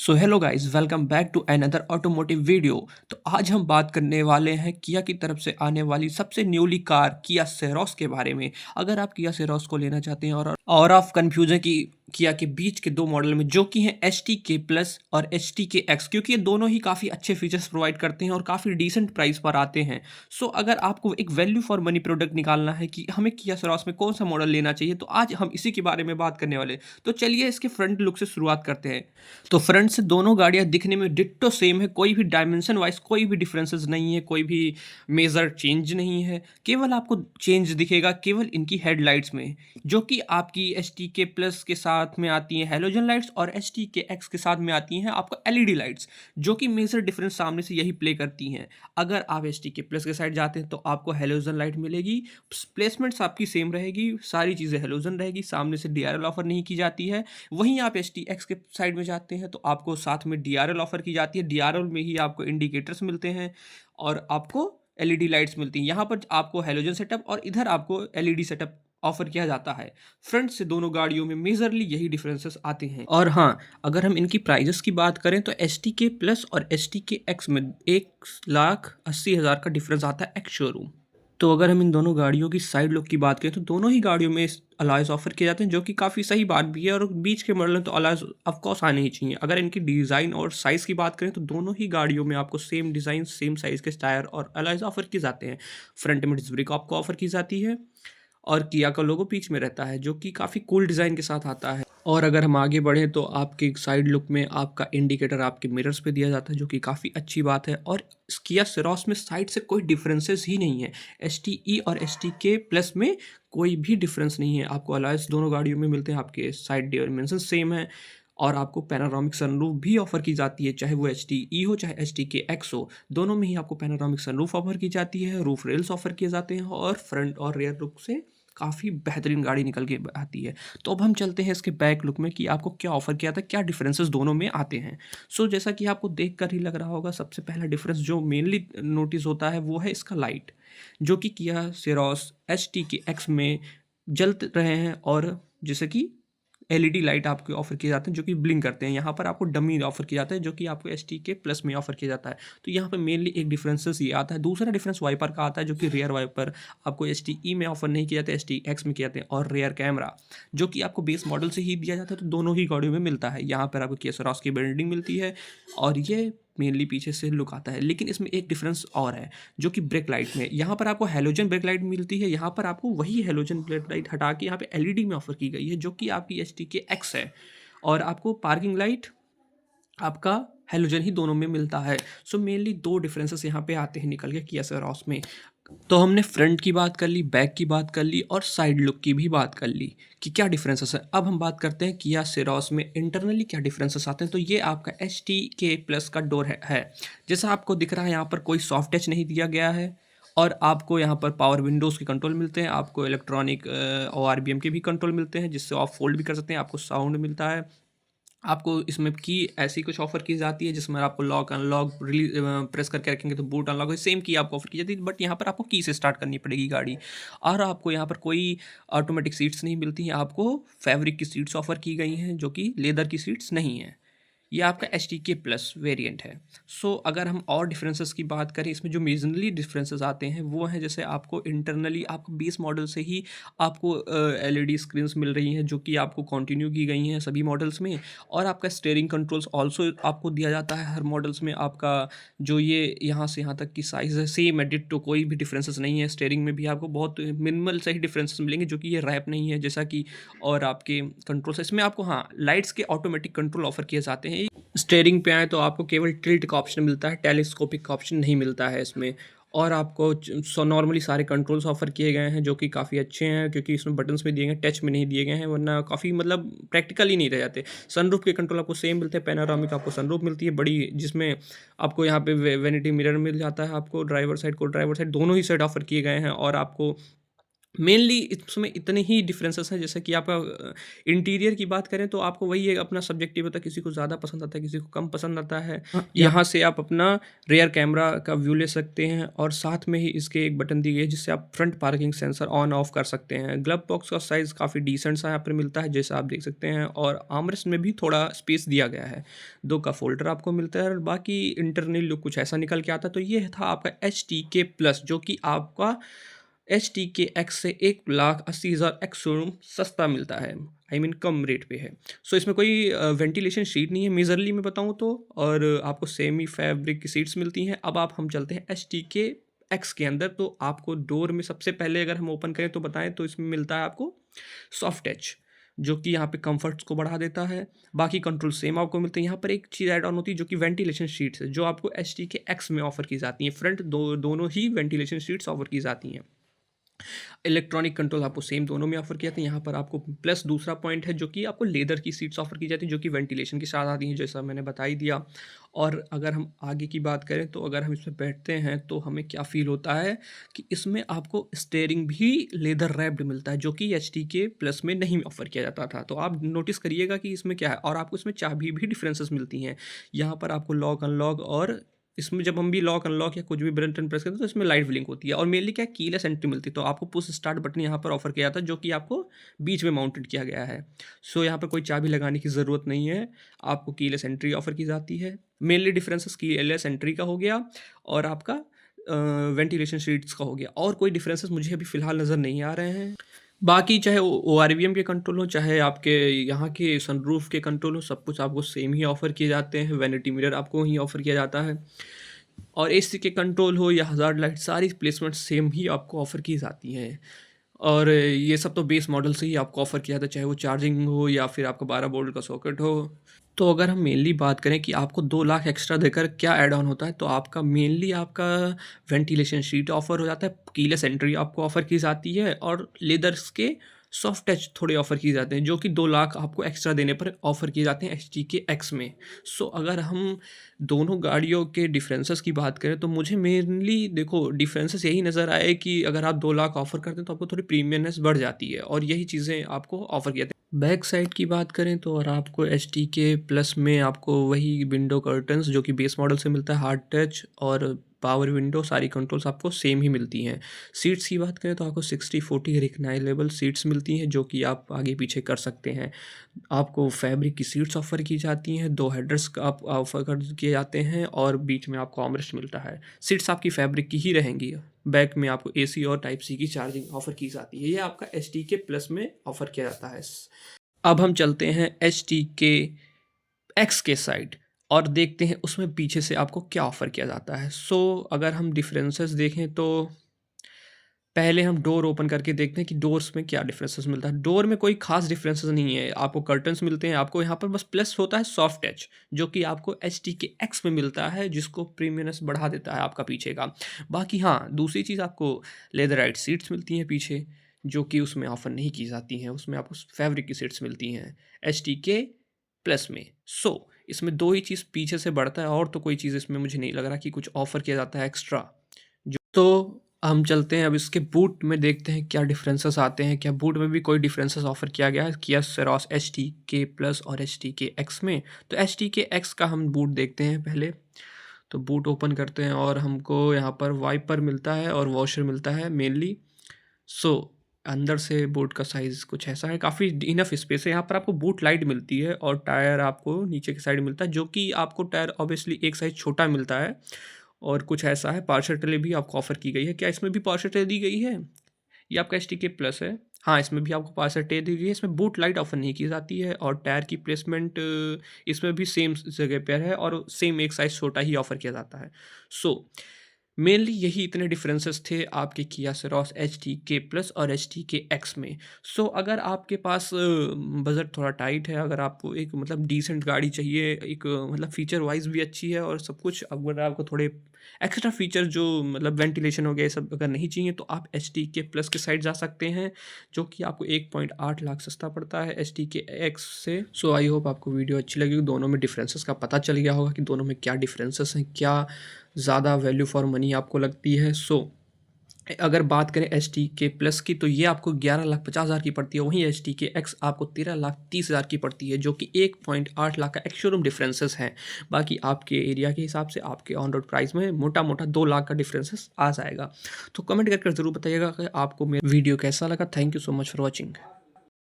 So hello guys, welcome back to another automotive video. तो आज हम बात करने वाले हैं किया की तरफ से आने वाली सबसे न्यूली कार किया सेरोस के बारे में। अगर आप किया सेरोस को लेना चाहते हैं और आप कंफ्यूजन की किया के बीच के दो मॉडल में जो कि हैं एच टी के प्लस और एच टी के एक्स, क्योंकि ये दोनों ही काफ़ी अच्छे फीचर्स प्रोवाइड करते हैं और काफ़ी डिसेंट प्राइस पर आते हैं। सो अगर आपको एक वैल्यू फॉर मनी प्रोडक्ट निकालना है कि हमें किया सेरोस में कौन सा मॉडल लेना चाहिए, तो आज हम इसी के बारे में बात करने वाले हैं। तो चलिए इसके फ्रंट लुक से शुरुआत करते हैं। तो फ्रंट से दोनों गाड़ियाँ दिखने में डिट्टो सेम है, कोई भी डायमेंशन वाइज कोई भी डिफरेंसेस नहीं है, कोई भी मेजर चेंज नहीं है। केवल आपको चेंज दिखेगा केवल इनकी हेडलाइट्स में, जो कि आपकी एच टी के प्लस के साथ में आती हैं हेलोजन लाइट्स और एच टी के एक्स के साथ में आती हैं आपको एलईडी लाइट्स, जो कि मेजर डिफरेंस सामने से यही प्ले करती हैं। अगर आप एच टी के प्लस के साइड जाते हैं तो आपको हेलोजन लाइट मिलेगी, प्लेसमेंट्स आपकी सेम रहेगी, सारी चीज़ें हेलोजन रहेगी, सामने से डीआरएल ऑफर नहीं की जाती है। वहीं आप एच टी एक्स के साइड में जाते हैं तो आपको साथ में डीआरएल ऑफर की जाती है, डीआरएल में ही आपको इंडिकेटर्स मिलते हैं और आपको एलईडी लाइट्स मिलती हैं। यहाँ पर आपको हेलोजन सेटअप और इधर आपको एलईडी सेटअप ऑफर किया जाता है। फ्रंट से दोनों गाड़ियों में मेजरली यही डिफरेंसेस आते हैं। और हाँ, अगर हम इनकी प्राइजेस की बात करें तो एच टी के प्लस और एच टी के एक्स में 1,80,000 का डिफरेंस आता है एक्स शोरूम। तो अगर हम इन दोनों गाड़ियों की साइड लुक की बात करें तो दोनों ही गाड़ियों में अलॉयज़ ऑफर किए जाते हैं, जो कि काफ़ी सही बात भी है। और बीच के मॉडल में तो अलॉयज़ ऑफ कोर्स आने ही चाहिए। अगर इनकी डिज़ाइन और साइज़ की बात करें तो दोनों ही गाड़ियों में आपको सेम डिज़ाइन सेम साइज़ के टायर और अलॉयज़ ऑफर किए जाते हैं। फ्रंट में डिस्क ब्रेक आपको ऑफर की जाती है और किया का लोगो बीच में रहता है, जो कि काफ़ी कूल डिज़ाइन के साथ आता है। और अगर हम आगे बढ़ें तो आपके साइड लुक में आपका इंडिकेटर आपके मिरर्स पे दिया जाता है, जो कि काफ़ी अच्छी बात है। और किया सेरोस में साइड से कोई डिफरेंसेस ही नहीं है। एच टी ई और एच टी के प्लस में कोई भी डिफरेंस नहीं है। आपको अलॉयज़ दोनों गाड़ियों में मिलते हैं, आपके साइड डायमेंशन सेम है और आपको पैनोरामिक सनरूफ भी ऑफर की जाती है, चाहे वो एच टी ई हो चाहे एच टी के एक्स हो। दोनों में ही आपको पैनोरामिक सनरूफ ऑफर की जाती है, रूफ रेल्स ऑफर किए जाते हैं और फ्रंट और रियर लुक से काफ़ी बेहतरीन गाड़ी निकल के आती है। तो अब हम चलते हैं इसके बैक लुक में कि आपको क्या ऑफर किया था, क्या डिफरेंसेस दोनों में आते हैं। सो जैसा कि आपको देख कर ही लग रहा होगा, सबसे पहला डिफरेंस जो मेनली नोटिस होता है वो है इसका लाइट, जो कि किया सेरोस एच टी के एक्स में जल रहे हैं और जैसे कि एलईडी लाइट आपको ऑफर किए जाते हैं जो कि ब्लिंक करते हैं। यहाँ पर आपको डमी ऑफर किया जाता है, जो कि आपको एच टी के प्लस में ऑफर किया जाता है। तो यहाँ पर मेनली एक डिफरेंसेस ये आता है। दूसरा डिफरेंस वाइपर का आता है, जो कि रियर वाइपर आपको एच टी ई में ऑफर नहीं किया जाता है, एच टी एक्स में किया जाते हैं। और रियर कैमरा, जो कि आपको बेस मॉडल से ही दिया जाता है, तो दोनों ही गाड़ियों में मिलता है। यहाँ पर आपको किया सेरोस की ब्रांडिंग मिलती है और ये मेनली पीछे से लुक आता है। लेकिन इसमें एक डिफरेंस और है, जो कि ब्रेक लाइट में। यहाँ पर आपको हेलोजन ब्रेक लाइट मिलती है, यहाँ पर आपको वही हेलोजन ब्रेक लाइट हटा के यहाँ पे एलईडी में ऑफर की गई है, जो कि आपकी एच टी के एक्स है। और आपको पार्किंग लाइट आपका हेलोजन ही दोनों में मिलता है। सो मेनली दो डिफरेंसेस यहाँ पे आते हैं निकल के किया सेरोस में। तो हमने फ्रंट की बात कर ली, बैक की बात कर ली और साइड लुक की भी बात कर ली कि क्या डिफरेंसेस है। अब हम बात करते हैं किया सेरोस में इंटरनली क्या डिफरेंसेस आते हैं। तो ये आपका एच टी के प्लस का डोर है। जैसा आपको दिख रहा है, यहाँ पर कोई सॉफ्ट टच नहीं दिया गया है और आपको यहाँ पर पावर विंडोज़ के कंट्रोल मिलते हैं, आपको electronic O R B M के भी कंट्रोल मिलते हैं, जिससे आप फोल्ड भी कर सकते हैं। आपको साउंड मिलता है, आपको इसमें की ऐसी कुछ ऑफर की जाती है जिसमें आपको लॉक अनलॉक रिलीज प्रेस करके रखेंगे तो बूट अनलॉक सेम की आपको ऑफर की जाती है, बट यहाँ पर आपको की से स्टार्ट करनी पड़ेगी गाड़ी। और आपको यहाँ पर कोई ऑटोमेटिक सीट्स नहीं मिलती हैं, आपको फैब्रिक की सीट्स ऑफर की गई हैं, जो कि लेदर की सीट्स नहीं हैं। ये आपका एच टी के प्लस वेरियंट है। सो अगर हम और डिफरेंसेस की बात करें, इसमें जो मेजरली डिफरेंसेस आते हैं वो हैं, जैसे आपको इंटरनली आपको बेस मॉडल से ही आपको एलईडी स्क्रीन्स मिल रही हैं, जो कि आपको कंटिन्यू की गई हैं सभी मॉडल्स में। और आपका स्टीयरिंग कंट्रोल्स ऑल्सो आपको दिया जाता है हर मॉडल्स में। आपका जो ये यहाँ से यहाँ तक की साइज़ है सेम है, डिट्टो, कोई भी डिफरेंसेस नहीं है। स्टीयरिंग में भी आपको बहुत मिनिमल से ही डिफरेंसेस मिलेंगे, जो कि ये रैप नहीं है जैसा कि। और आपके कंट्रोल्स इसमें आपको, हाँ, लाइट्स के ऑटोमेटिक कंट्रोल ऑफर किए जाते हैं। स्टीयरिंग पे आए तो आपको केवल टिल्ट का ऑप्शन मिलता है, टेलीस्कोपिक का ऑप्शन नहीं मिलता है इसमें। और आपको सो नॉर्मली सारे कंट्रोल्स ऑफर किए गए हैं, जो कि काफ़ी अच्छे हैं, क्योंकि इसमें बटन्स में दिए गए हैं, टच में नहीं दिए गए हैं, वरना काफ़ी मतलब प्रैक्टिकल ही नहीं रह जाते। सनरूफ के कंट्रोल आपको सेम मिलते हैं, पैनोरामिक आपको सनरूफ मिलती है बड़ी, जिसमें आपको यहाँ पे वैनिटी मिरर मिल जाता है। आपको ड्राइवर साइड को ड्राइवर साइड दोनों ही साइड ऑफर किए गए हैं। और आपको मेनली इसमें इतने ही डिफरेंसेस हैं, जैसे कि आपका इंटीरियर की बात करें तो आपको वही है, अपना सब्जेक्टिव होता है, किसी को ज़्यादा पसंद आता है, किसी को कम पसंद आता है। यहाँ से आप अपना रियर कैमरा का व्यू ले सकते हैं और साथ में ही इसके एक बटन दी गई है जिससे आप front parking sensor on off कर सकते हैं। ग्लव बॉक्स का साइज़ काफ़ी डिसेंट सा यहाँ पर मिलता है, जैसा आप देख सकते हैं, और आर्मरेस्ट में भी थोड़ा स्पेस दिया गया है। 2 का फ़ोल्डर आपको मिलता है और बाकी इंटरनल लुक कुछ ऐसा निकल के आता है। तो ये था आपका HTK प्लस, जो कि आपका HTK X से 1,80,000 एक्स शोरूम सस्ता मिलता है, आई मीन कम रेट पे है। सो इसमें कोई वेंटिलेशन शीट नहीं है मेजरली मैं बताऊँ तो, और आपको सेमी फैब्रिक की सीट्स मिलती हैं। अब हम चलते हैं HTK X के अंदर। तो आपको डोर में सबसे पहले अगर हम ओपन करें तो बताएं तो इसमें मिलता है आपको सॉफ्ट टच, जो कि यहाँ पे कंफर्ट्स को बढ़ा देता है। बाकी कंट्रोल सेम आपको मिलते हैं। यहाँ पर एक चीज़ ऐड ऑन होती है जो कि वेंटिलेशन शीट्स है, जो आपको HTK X में ऑफर की जाती हैं। फ्रंट दोनों ही वेंटिलेशन शीट्स ऑफर की जाती हैं। इलेक्ट्रॉनिक कंट्रोल आपको सेम दोनों में ऑफर किया था। यहाँ पर आपको प्लस दूसरा पॉइंट है जो कि आपको लेदर की सीट्स ऑफर की जाती हैं, जो कि वेंटिलेशन के साथ आती हैं, जैसा मैंने बता ही दिया। और अगर हम आगे की बात करें तो अगर हम इसमें बैठते हैं तो हमें क्या फ़ील होता है कि इसमें आपको स्टीयरिंग भी लेदर रैप्ड मिलता है, जो कि HTK प्लस में नहीं ऑफर किया जाता था। तो आप नोटिस करिएगा कि इसमें क्या है, और आपको इसमें चाबी भी डिफरेंसेस मिलती हैं। यहाँ पर आपको लॉक अनलॉक, और इसमें जब हम भी लॉक अनलॉक या कुछ भी बटन प्रेस करते हैं तो इसमें लाइट ब्लिंक होती है, और मेनली क्या कीलेस एंट्री मिलती है। तो आपको पुश स्टार्ट बटन यहाँ पर ऑफर किया जाता है, जो कि आपको बीच में माउंटेड किया गया है। सो यहाँ पर कोई चाबी लगाने की ज़रूरत नहीं है, आपको कीलेस एंट्री ऑफर की जाती है। मेनली डिफरेंसेस कीलेस एंट्री का हो गया और आपका वेंटिलेशन शीट्स का हो गया, और कोई डिफरेंसेस मुझे अभी फ़िलहाल नज़र नहीं आ रहे हैं। बाकी चाहे ORVM के कंट्रोल हो, चाहे आपके यहाँ के सनरूफ के कंट्रोल हो, सब कुछ आपको सेम ही ऑफ़र किए जाते हैं। वैनिटी मिरर आपको वहीं ऑफ़र किया जाता है, और AC के कंट्रोल हो या हज़ार्ड लाइट, सारी प्लेसमेंट सेम ही आपको ऑफ़र की जाती हैं। और ये सब तो बेस मॉडल से ही आपको ऑफ़र किया जाता है, चाहे वो चार्जिंग हो या फिर आपका 12 वोल्ट का सॉकेट हो। तो अगर हम मेनली बात करें कि आपको 2 लाख एक्स्ट्रा देकर क्या ऐड ऑन होता है, तो आपका मेनली आपका वेंटिलेशन शीट ऑफ़र हो जाता है, कीलेस एंट्री आपको ऑफ़र की जाती है, और लेदर्स के सॉफ्ट टच थोड़े ऑफ़र किए जाते हैं, जो कि 2 लाख आपको एक्स्ट्रा देने पर ऑफ़र किए जाते हैं HTK X में। सो अगर हम दोनों गाड़ियों के डिफरेंसेस की बात करें तो मुझे मेनली देखो डिफरेंसेस यही नज़र आए कि अगर आप 2 लाख ऑफ़र करते हैं तो आपको थोड़ी प्रीमियमनेस बढ़ जाती है, और यही चीज़ें आपको ऑफ़र किया जाता है। बैक साइड की बात करें तो और आपको HTK प्लस में आपको वही विंडो कर्टन्स जो कि बेस मॉडल से मिलता है, हार्ड टच और पावर विंडो, सारी कंट्रोल्स आपको सेम ही मिलती हैं। सीट्स की बात करें तो आपको 60-40 रिक्लाइनेबल सीट्स मिलती हैं, जो कि आप आगे पीछे कर सकते हैं। आपको फैब्रिक की सीट्स ऑफ़र की जाती हैं, 2 हेडर्स का आप ऑफ़र कर किए जाते हैं, और बीच में आपको आर्मरेस्ट मिलता है। सीट्स आपकी फैब्रिक की ही रहेंगी। बैक में आपको AC और टाइप C की चार्जिंग ऑफ़र की जाती है। ये आपका HTK प्लस में ऑफ़र किया जाता है। अब हम चलते हैं HTK X के साइड और देखते हैं उसमें पीछे से आपको क्या ऑफ़र किया जाता है। अगर हम डिफरेंसेस देखें तो पहले हम डोर ओपन करके देखते हैं कि डोर्स में क्या डिफरेंसेस मिलता है। डोर में कोई ख़ास डिफरेंसेस नहीं है, आपको कर्टन्स मिलते हैं, आपको यहाँ पर बस प्लस होता है सॉफ्ट टच, जो कि आपको HTK X में मिलता है, जिसको प्रीमियमनेस बढ़ा देता है आपका पीछे का। बाकी हाँ, दूसरी चीज़ आपको लेदराइट सीट्स मिलती हैं पीछे, जो कि उसमें ऑफ़र नहीं की जाती हैं, उसमें आपको फैब्रिक की सीट्स मिलती हैं HTK प्लस में। इसमें 2 ही चीज़ पीछे से बढ़ता है, और तो कोई चीज़ इसमें मुझे नहीं लग रहा कि कुछ ऑफ़र किया जाता है एक्स्ट्रा। तो हम चलते हैं अब इसके बूट में, देखते हैं क्या डिफरेंसेस आते हैं, क्या बूट में भी कोई डिफरेंसेस ऑफ़र किया गया है किया सेरोस HTK प्लस और HTK X में। तो HTK X का हम बूट देखते हैं पहले। तो बूट ओपन करते हैं और हमको यहाँ पर वाइपर मिलता है और वॉशर मिलता है मेनली। सो अंदर से बूट का साइज़ कुछ ऐसा है, काफ़ी इनफ स्पेस है। यहाँ पर आपको बूट लाइट मिलती है और टायर आपको नीचे की साइड मिलता है, जो कि आपको टायर ऑब्वियसली एक साइज़ छोटा मिलता है, और कुछ ऐसा है। पार्शल ट्रे भी आपको ऑफ़र की गई है। क्या इसमें भी पार्शल ट्रे दी गई है? ये आपका HTK प्लस है। हाँ, इसमें भी आपको पार्शल ट्रे दी गई है। इसमें बूट लाइट ऑफ़र नहीं की जाती है, और टायर की प्लेसमेंट इसमें भी सेम जगह पर है, और सेम एक साइज़ छोटा ही ऑफ़र किया जाता है। सो मेनली यही इतने डिफरेंसेस थे आपके किया सेरोस HTK प्लस और HTK X में। अगर आपके पास बजट थोड़ा टाइट है, अगर आपको एक मतलब डिसेंट गाड़ी चाहिए, एक मतलब फीचर वाइज भी अच्छी है और सब कुछ, अगर आपको थोड़े एक्स्ट्रा फीचर जो मतलब वेंटिलेशन हो गया, ये सब अगर नहीं चाहिए, तो आप HTK प्लस के साइड जा सकते हैं, जो कि आपको 1.8 लाख सस्ता पड़ता है HTK X से। आई होप आपको वीडियो अच्छी लगी, दोनों में डिफरेंसेस का पता चल गया होगा कि दोनों में क्या डिफरेंसेस हैं, क्या ज़्यादा वैल्यू फॉर मनी आपको लगती है। अगर बात करें एच टी के प्लस की, तो ये आपको 11,50,000 की पड़ती है, वहीं एच टी के एक्स आपको 13,30,000 की पड़ती है, जो कि 1.8 लाख का एक्स-शोरूम डिफरेंसेस हैं। बाकी आपके एरिया के हिसाब से आपके ऑन रोड प्राइस में मोटा-मोटा 2 लाख का डिफरेंसेस आ जाएगा। तो कमेंट करके ज़रूर बताइएगा कि आपको मेरा वीडियो कैसा लगा। Thank you so much for watching.